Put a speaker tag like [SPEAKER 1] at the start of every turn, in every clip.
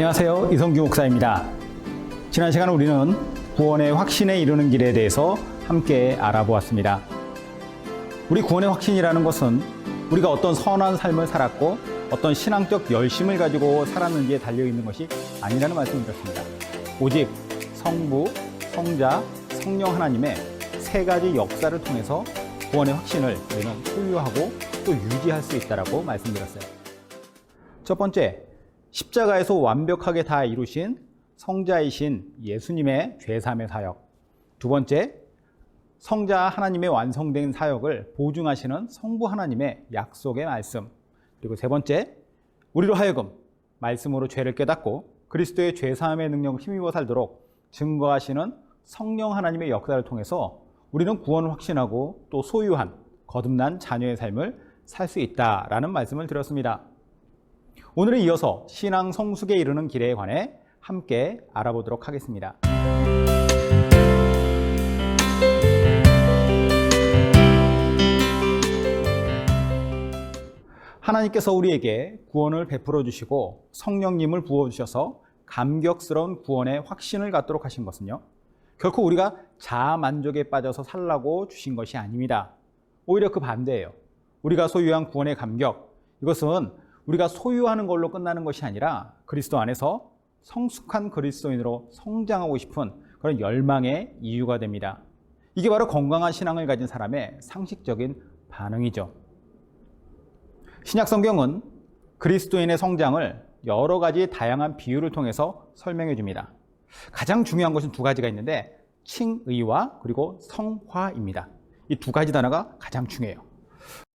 [SPEAKER 1] 안녕하세요. 이성규 목사입니다. 지난 시간 우리는 구원의 확신에 이르는 길에 대해서 함께 알아보았습니다. 우리 구원의 확신이라는 것은 우리가 어떤 선한 삶을 살았고 어떤 신앙적 열심을 가지고 살았는지에 달려있는 것이 아니라는 말씀을 드렸습니다. 오직 성부, 성자, 성령 하나님의 세 가지 역사를 통해서 구원의 확신을 우리는 소유하고 또 유지할 수 있다고 말씀드렸어요. 첫 번째, 십자가에서 완벽하게 다 이루신 성자이신 예수님의 죄사함의 사역. 두 번째, 성자 하나님의 완성된 사역을 보증하시는 성부 하나님의 약속의 말씀. 그리고 세 번째, 우리로 하여금 말씀으로 죄를 깨닫고 그리스도의 죄사함의 능력을 힘입어 살도록 증거하시는 성령 하나님의 역사를 통해서 우리는 구원을 확신하고 또 소유한 거듭난 자녀의 삶을 살 수 있다라는 말씀을 드렸습니다. 오늘은 이어서 신앙 성숙에 이르는 길에 관해 함께 알아보도록 하겠습니다. 하나님께서 우리에게 구원을 베풀어 주시고 성령님을 부어 주셔서 감격스러운 구원의 확신을 갖도록 하신 것은요, 결코 우리가 자아만족에 빠져서 살라고 주신 것이 아닙니다. 오히려 그 반대예요. 우리가 소유한 구원의 감격, 이것은 우리가 소유하는 걸로 끝나는 것이 아니라 그리스도 안에서 성숙한 그리스도인으로 성장하고 싶은 그런 열망의 이유가 됩니다. 이게 바로 건강한 신앙을 가진 사람의 상식적인 반응이죠. 신약 성경은 그리스도인의 성장을 여러 가지 다양한 비유를 통해서 설명해 줍니다. 가장 중요한 것은 두 가지가 있는데 칭의와 그리고 성화입니다. 이 두 가지 단어가 가장 중요해요.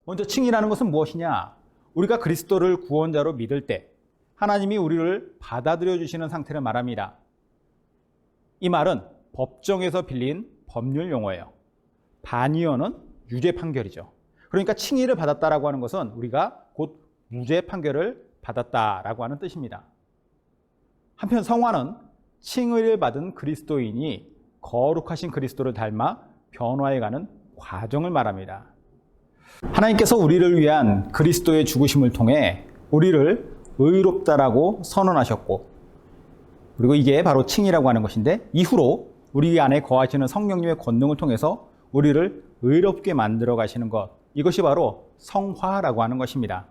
[SPEAKER 1] 먼저 칭의라는 것은 무엇이냐? 우리가 그리스도를 구원자로 믿을 때 하나님이 우리를 받아들여 주시는 상태를 말합니다. 이 말은 법정에서 빌린 법률 용어예요. 반의어는 유죄 판결이죠. 그러니까 칭의를 받았다라고 하는 것은 우리가 곧 무죄 판결을 받았다라고 하는 뜻입니다. 한편 성화는 칭의를 받은 그리스도인이 거룩하신 그리스도를 닮아 변화해가는 과정을 말합니다. 하나님께서 우리를 위한 그리스도의 죽으심을 통해 우리를 의롭다라고 선언하셨고, 그리고 이게 바로 칭의라고 하는 것인데, 이후로 우리 안에 거하시는 성령님의 권능을 통해서 우리를 의롭게 만들어 가시는 것, 이것이 바로 성화라고 하는 것입니다.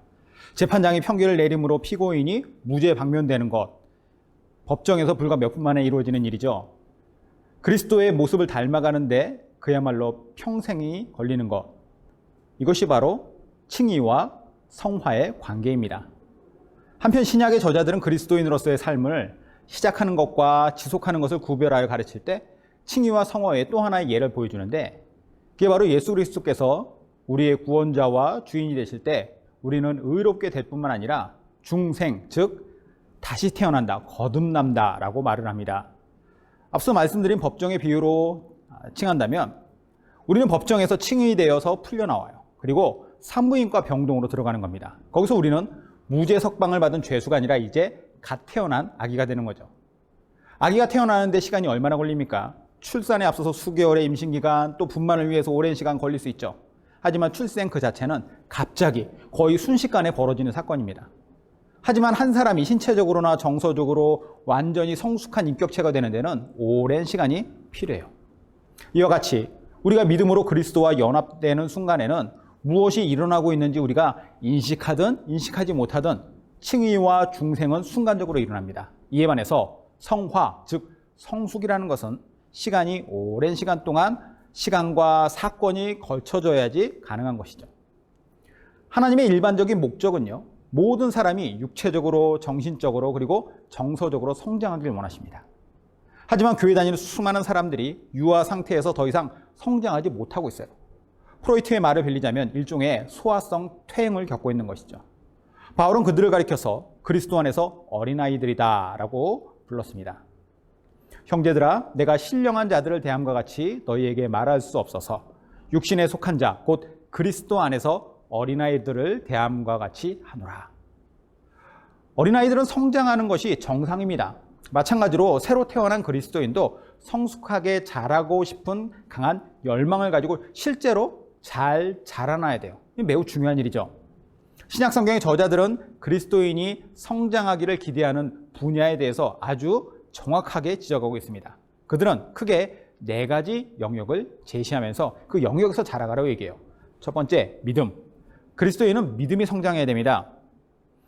[SPEAKER 1] 재판장이 평결을 내림으로 피고인이 무죄 방면되는 것, 법정에서 불과 몇 분 만에 이루어지는 일이죠. 그리스도의 모습을 닮아가는데 그야말로 평생이 걸리는 것, 이것이 바로 칭의와 성화의 관계입니다. 한편 신약의 저자들은 그리스도인으로서의 삶을 시작하는 것과 지속하는 것을 구별하여 가르칠 때 칭의와 성화의 또 하나의 예를 보여주는데, 그게 바로 예수 그리스도께서 우리의 구원자와 주인이 되실 때 우리는 의롭게 될 뿐만 아니라 중생, 즉 다시 태어난다, 거듭난다 라고 말을 합니다. 앞서 말씀드린 법정의 비유로 칭한다면 우리는 법정에서 칭의되어서 풀려나와요. 그리고 산부인과 병동으로 들어가는 겁니다. 거기서 우리는 무죄 석방을 받은 죄수가 아니라 이제 갓 태어난 아기가 되는 거죠. 아기가 태어나는데 시간이 얼마나 걸립니까? 출산에 앞서서 수개월의 임신기간, 또 분만을 위해서 오랜 시간 걸릴 수 있죠. 하지만 출생 그 자체는 갑자기 거의 순식간에 벌어지는 사건입니다. 하지만 한 사람이 신체적으로나 정서적으로 완전히 성숙한 인격체가 되는 데는 오랜 시간이 필요해요. 이와 같이 우리가 믿음으로 그리스도와 연합되는 순간에는 무엇이 일어나고 있는지 우리가 인식하든 인식하지 못하든 칭의와 중생은 순간적으로 일어납니다. 이에 반해서 성화, 즉 성숙이라는 것은 시간이 오랜 시간 동안 시간과 사건이 걸쳐져야지 가능한 것이죠. 하나님의 일반적인 목적은요, 모든 사람이 육체적으로, 정신적으로, 그리고 정서적으로 성장하길 원하십니다. 하지만 교회 다니는 수많은 사람들이 유아 상태에서 더 이상 성장하지 못하고 있어요. 프로이트의 말을 빌리자면 일종의 소아성 퇴행을 겪고 있는 것이죠. 바울은 그들을 가리켜서 그리스도 안에서 어린아이들이다 라고 불렀습니다. 형제들아, 내가 신령한 자들을 대함과 같이 너희에게 말할 수 없어서 육신에 속한 자, 곧 그리스도 안에서 어린아이들을 대함과 같이 하노라. 어린아이들은 성장하는 것이 정상입니다. 마찬가지로 새로 태어난 그리스도인도 성숙하게 자라고 싶은 강한 열망을 가지고 실제로 잘 자라나야 돼요. 매우 중요한 일이죠. 신약 성경의 저자들은 그리스도인이 성장하기를 기대하는 분야에 대해서 아주 정확하게 지적하고 있습니다. 그들은 크게 4가지 영역을 제시하면서 그 영역에서 자라가라고 얘기해요. 첫 번째, 믿음. 그리스도인은 믿음이 성장해야 됩니다.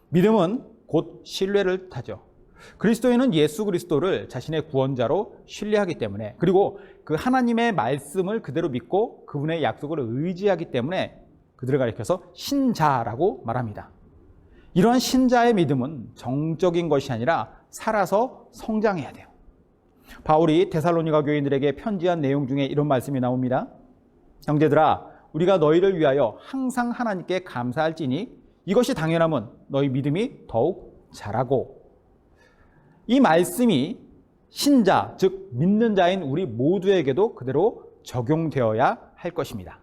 [SPEAKER 1] 믿음은 곧 신뢰를 뜻하죠. 그리스도인은 예수 그리스도를 자신의 구원자로 신뢰하기 때문에, 그리고 그 하나님의 말씀을 그대로 믿고 그분의 약속을 의지하기 때문에 그들을 가리켜서 신자라고 말합니다. 이러한 신자의 믿음은 정적인 것이 아니라 살아서 성장해야 돼요. 바울이 데살로니가 교인들에게 편지한 내용 중에 이런 말씀이 나옵니다. 형제들아, 우리가 너희를 위하여 항상 하나님께 감사할지니 이것이 당연함은 너희 믿음이 더욱 자라고. 이 말씀이 신자, 즉 믿는 자인 우리 모두에게도 그대로 적용되어야 할 것입니다.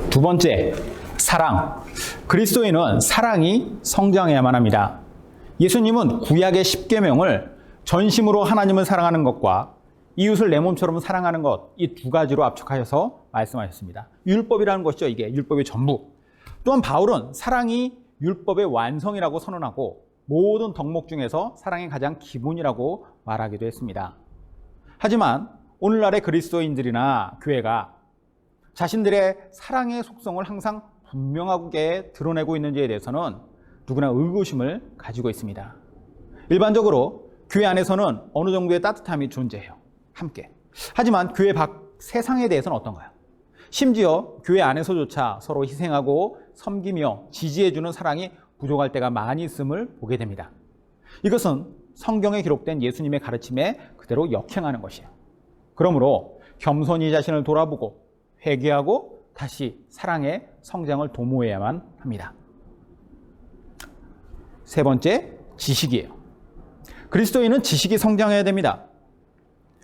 [SPEAKER 1] 두 번째, 사랑. 그리스도인은 사랑이 성장해야만 합니다. 예수님은 구약의 10계명을 전심으로 하나님을 사랑하는 것과 이웃을 내 몸처럼 사랑하는 것, 이 2가지로 압축하셔서 말씀하셨습니다. 율법이라는 것이죠. 이게 율법의 전부. 또한 바울은 사랑이 율법의 완성이라고 선언하고 모든 덕목 중에서 사랑이 가장 기본이라고 말하기도 했습니다. 하지만 오늘날의 그리스도인들이나 교회가 자신들의 사랑의 속성을 항상 분명하게 드러내고 있는지에 대해서는 누구나 의구심을 가지고 있습니다. 일반적으로 교회 안에서는 어느 정도의 따뜻함이 존재해요. 함께. 하지만 교회 밖 세상에 대해서는 어떤가요? 심지어 교회 안에서조차 서로 희생하고 섬기며 지지해주는 사랑이 부족할 때가 많이 있음을 보게 됩니다. 이것은 성경에 기록된 예수님의 가르침에 그대로 역행하는 것이에요. 그러므로 겸손히 자신을 돌아보고 회개하고 다시 사랑의 성장을 도모해야만 합니다. 세 번째, 지식이에요. 그리스도인은 지식이 성장해야 됩니다.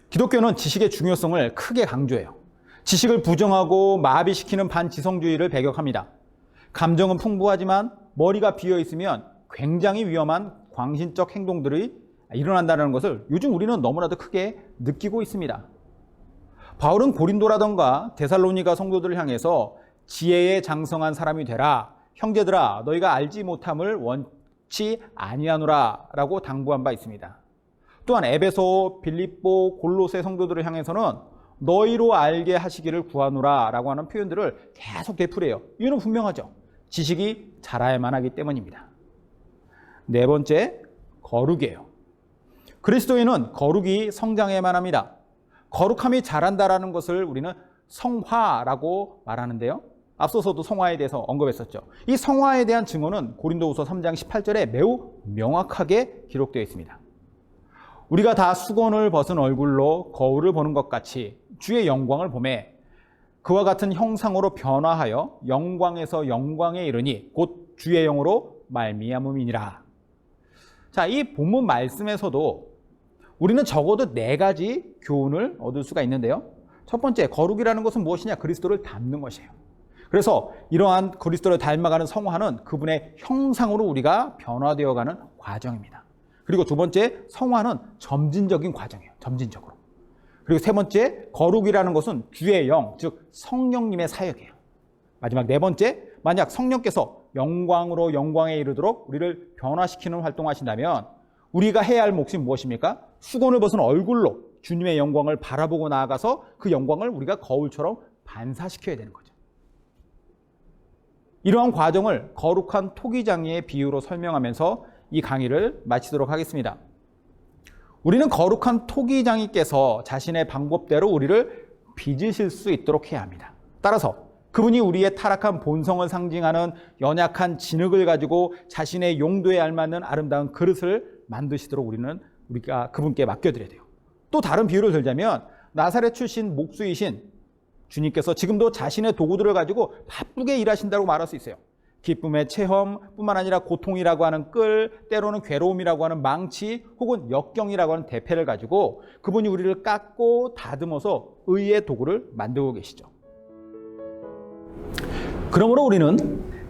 [SPEAKER 1] 기독교는 지식의 중요성을 크게 강조해요. 지식을 부정하고 마비시키는 반지성주의를 배격합니다. 감정은 풍부하지만 머리가 비어있으면 굉장히 위험한 광신적 행동들이 일어난다는 것을 요즘 우리는 너무나도 크게 느끼고 있습니다. 바울은 고린도라던가 데살로니가 성도들을 향해서 지혜에 장성한 사람이 되라. 형제들아, 너희가 알지 못함을 원치 아니하노라 라고 당부한 바 있습니다. 또한 에베소, 빌립보, 골로새 성도들을 향해서는 너희로 알게 하시기를 구하노라 라고 하는 표현들을 계속 되풀이해요. 이유는 분명하죠. 지식이 자라야만 하기 때문입니다. 네 번째, 거룩이에요. 그리스도인은 거룩이 성장해야만 합니다. 거룩함이 자란다라는 것을 우리는 성화라고 말하는데요. 앞서서도 성화에 대해서 언급했었죠. 이 성화에 대한 증언은 고린도후서 3장 18절에 매우 명확하게 기록되어 있습니다. 우리가 다 수건을 벗은 얼굴로 거울을 보는 것 같이 주의 영광을 보매 그와 같은 형상으로 변화하여 영광에서 영광에 이르니 곧 주의 영으로 말미암음이니라. 자, 이 본문 말씀에서도 우리는 적어도 4가지 교훈을 얻을 수가 있는데요. 첫 번째, 거룩이라는 것은 무엇이냐? 그리스도를 닮는 것이에요. 그래서 이러한 그리스도를 닮아가는 성화는 그분의 형상으로 우리가 변화되어가는 과정입니다. 그리고 두 번째, 성화는 점진적인 과정이에요. 점진적으로. 그리고 세 번째, 거룩이라는 것은 주의 영, 즉 성령님의 사역이에요. 마지막 네 번째, 만약 성령께서 영광으로 영광에 이르도록 우리를 변화시키는 활동하신다면 우리가 해야 할 몫이 무엇입니까? 수건을 벗은 얼굴로 주님의 영광을 바라보고 나아가서 그 영광을 우리가 거울처럼 반사시켜야 되는 거죠. 이러한 과정을 거룩한 토기장이의 비유로 설명하면서 이 강의를 마치도록 하겠습니다. 우리는 거룩한 토기장이께서 자신의 방법대로 우리를 빚으실 수 있도록 해야 합니다. 따라서 그분이 우리의 타락한 본성을 상징하는 연약한 진흙을 가지고 자신의 용도에 알맞는 아름다운 그릇을 만드시도록 우리가 그분께 맡겨드려야 돼요. 또 다른 비유를 들자면 나사렛 출신 목수이신 주님께서 지금도 자신의 도구들을 가지고 바쁘게 일하신다고 말할 수 있어요. 기쁨의 체험뿐만 아니라 고통이라고 하는 끌, 때로는 괴로움이라고 하는 망치, 혹은 역경이라고 하는 대패를 가지고 그분이 우리를 깎고 다듬어서 의의 도구를 만들고 계시죠. 그러므로 우리는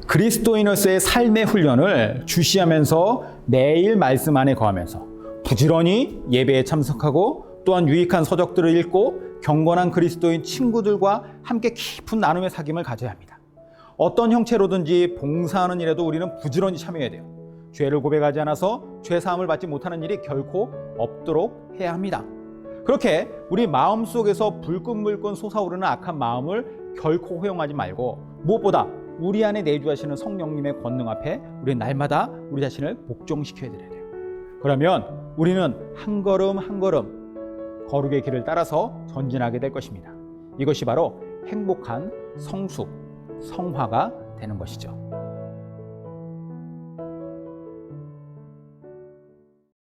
[SPEAKER 1] 그리스도인으로서의 삶의 훈련을 주시하면서 매일 말씀 안에 거하면서 부지런히 예배에 참석하고 또한 유익한 서적들을 읽고 경건한 그리스도인 친구들과 함께 깊은 나눔의 사귐을 가져야 합니다. 어떤 형체로든지 봉사하는 일에도 우리는 부지런히 참여해야 돼요. 죄를 고백하지 않아서 죄 사함을 받지 못하는 일이 결코 없도록 해야 합니다. 그렇게 우리 마음속에서 불끈불끈 솟아오르는 악한 마음을 결코 허용하지 말고, 무엇보다 우리 안에 내주하시는 성령님의 권능 앞에 우리 날마다 우리 자신을 복종시켜야 드려야 돼요. 그러면 우리는 한 걸음 한 걸음 거룩의 길을 따라서 전진하게 될 것입니다. 이것이 바로 행복한 성숙, 성화가 되는 것이죠.